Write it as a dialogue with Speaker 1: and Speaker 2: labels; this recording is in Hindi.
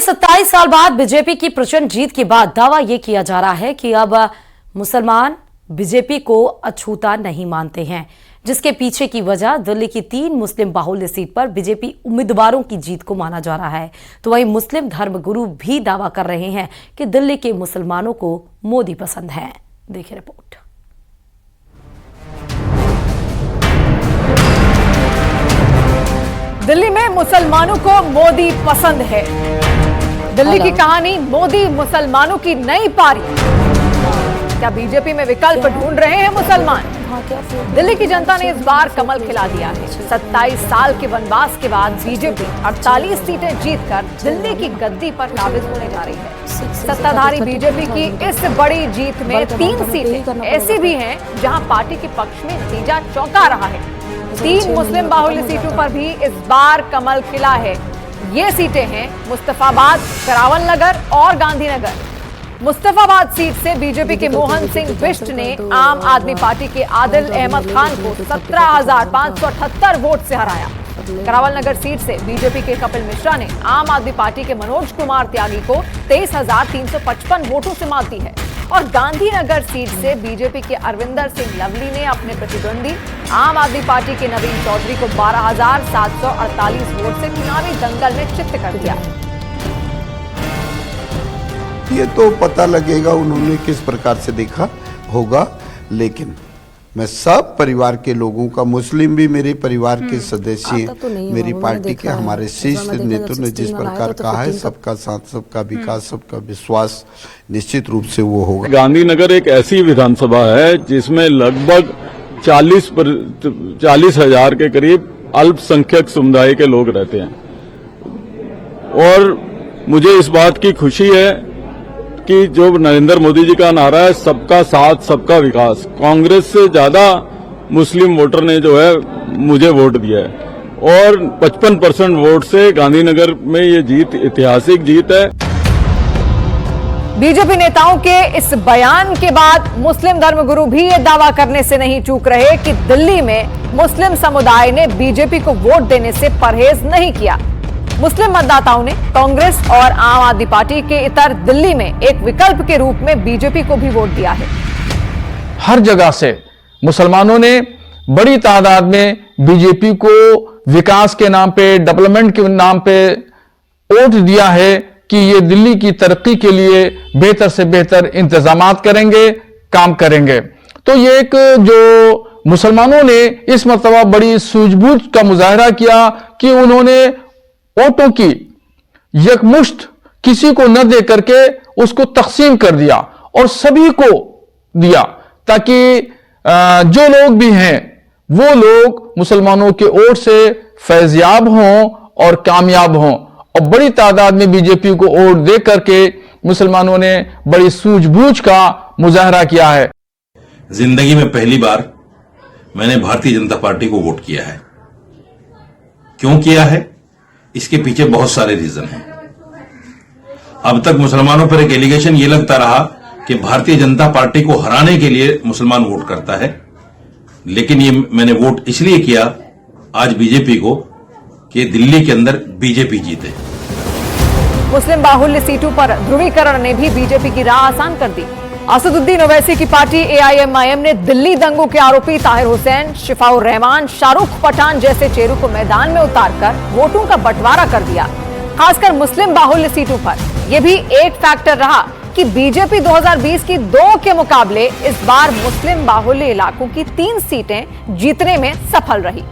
Speaker 1: 27 साल बाद बीजेपी की प्रचंड जीत के बाद दावा यह किया जा रहा है कि अब मुसलमान बीजेपी को अछूता नहीं मानते हैं, जिसके पीछे की वजह दिल्ली की 3 मुस्लिम बाहुल्य सीट पर बीजेपी उम्मीदवारों की जीत को माना जा रहा है। तो वहीं मुस्लिम धर्मगुरु भी दावा कर रहे हैं कि दिल्ली के मुसलमानों को मोदी पसंद है। देखिए रिपोर्ट।
Speaker 2: दिल्ली में मुसलमानों को मोदी पसंद है। दिल्ली की कहानी, मोदी मुसलमानों की नई पारी। क्या बीजेपी में विकल्प ढूंढ रहे हैं मुसलमान? दिल्ली की जनता ने इस बार कमल खिला दिया है। 27 साल के वनवास के बाद बीजेपी 48 सीटें जीतकर दिल्ली की गद्दी पर काबिज होने जा रही है। सत्ताधारी बीजेपी की इस बड़ी जीत में 3 सीटें ऐसी भी हैं जहां पार्टी के पक्ष में नतीजा चौंका रहा है। 3 मुस्लिम बाहुल्य सीटों पर भी इस बार कमल खिला है। ये सीटें हैं मुस्तफाबाद, करावल नगर और गांधीनगर। मुस्तफाबाद सीट से बीजेपी के मोहन सिंह बिष्ट ने आम आदमी पार्टी के आदिल अहमद खान को 17,578 वोट से हराया। करावल नगर सीट से बीजेपी के कपिल मिश्रा ने आम आदमी पार्टी के मनोज कुमार त्यागी को 23,355 वोटों से मात दी है। और गांधीनगर सीट से बीजेपी के अरविंदर सिंह लवली ने अपने प्रतिद्वंदी आम आदमी पार्टी के नवीन चौधरी को 12,748 वोट से चुनावी दंगल में चित्त कर दिया।
Speaker 3: ये तो पता लगेगा उन्होंने किस प्रकार से देखा होगा, लेकिन मैं सब परिवार के लोगों का, मुस्लिम भी मेरे परिवार के सदस्य, मेरी पार्टी के हमारे शीर्ष नेतृत्व ने जिस प्रकार कहा है, सबका साथ, सबका विकास, सबका विश्वास, निश्चित रूप से वो होगा।
Speaker 4: गांधीनगर एक ऐसी विधानसभा है जिसमें लगभग 40,000 के करीब अल्पसंख्यक समुदाय के लोग रहते हैं। और मुझे इस बात की खुशी है कि जो नरेंद्र मोदी जी का नारा है, सबका साथ सबका विकास, कांग्रेस से ज्यादा मुस्लिम वोटर ने जो है मुझे वोट दिया है और 55% वोट से गांधीनगर में ये जीत ऐतिहासिक जीत है।
Speaker 2: बीजेपी नेताओं के इस बयान के बाद मुस्लिम धर्मगुरु भी ये दावा करने से नहीं चूक रहे कि दिल्ली में मुस्लिम समुदाय ने बीजेपी को वोट देने से परहेज नहीं किया। मुस्लिम मतदाताओं ने कांग्रेस और आम आदमी पार्टी के इतर दिल्ली में एक विकल्प के रूप में बीजेपी को भी वोट दिया है।
Speaker 5: हर जगह से मुसलमानों ने बड़ी तादाद में बीजेपी को विकास के नाम पे, डेवलपमेंट के नाम पे वोट दिया है कि ये दिल्ली की तरक्की के लिए बेहतर से बेहतर इंतजामात करेंगे, काम करेंगे। तो ये एक जो मुसलमानों ने इस मर्तबा बड़ी सूझबूझ का मुजाहरा किया कि उन्होंने वोटों की यकमुश्त किसी को न दे करके उसको तकसीम कर दिया और सभी को दिया, ताकि जो लोग भी हैं वो लोग मुसलमानों के वोट से फैज़याब हों और कामयाब हों। और बड़ी तादाद में बीजेपी को वोट दे करके मुसलमानों ने बड़ी सूझबूझ का मुजाहरा किया है।
Speaker 6: जिंदगी में पहली बार मैंने भारतीय जनता पार्टी को वोट किया है। क्यों किया है? इसके पीछे बहुत सारे रीजन हैं। अब तक मुसलमानों पर एक एलिगेशन ये लगता रहा कि भारतीय जनता पार्टी को हराने के लिए मुसलमान वोट करता है, लेकिन ये मैंने वोट इसलिए किया आज बीजेपी को कि दिल्ली के अंदर बीजेपी जीते।
Speaker 2: मुस्लिम बाहुल्य सीटों पर ध्रुवीकरण ने भी बीजेपी की राह आसान कर दी। असदुद्दीन ओवैसी की पार्टी AIMIM ने दिल्ली दंगों के आरोपी ताहिर हुसैन, शिफाउर रहमान, शाहरुख पठान जैसे चेहरों को मैदान में उतारकर वोटों का बंटवारा कर दिया। खासकर मुस्लिम बाहुल्य सीटों पर यह भी एक फैक्टर रहा कि बीजेपी 2020 की 2 के मुकाबले इस बार मुस्लिम बाहुल्य इलाकों की 3 सीटें जीतने में सफल रही।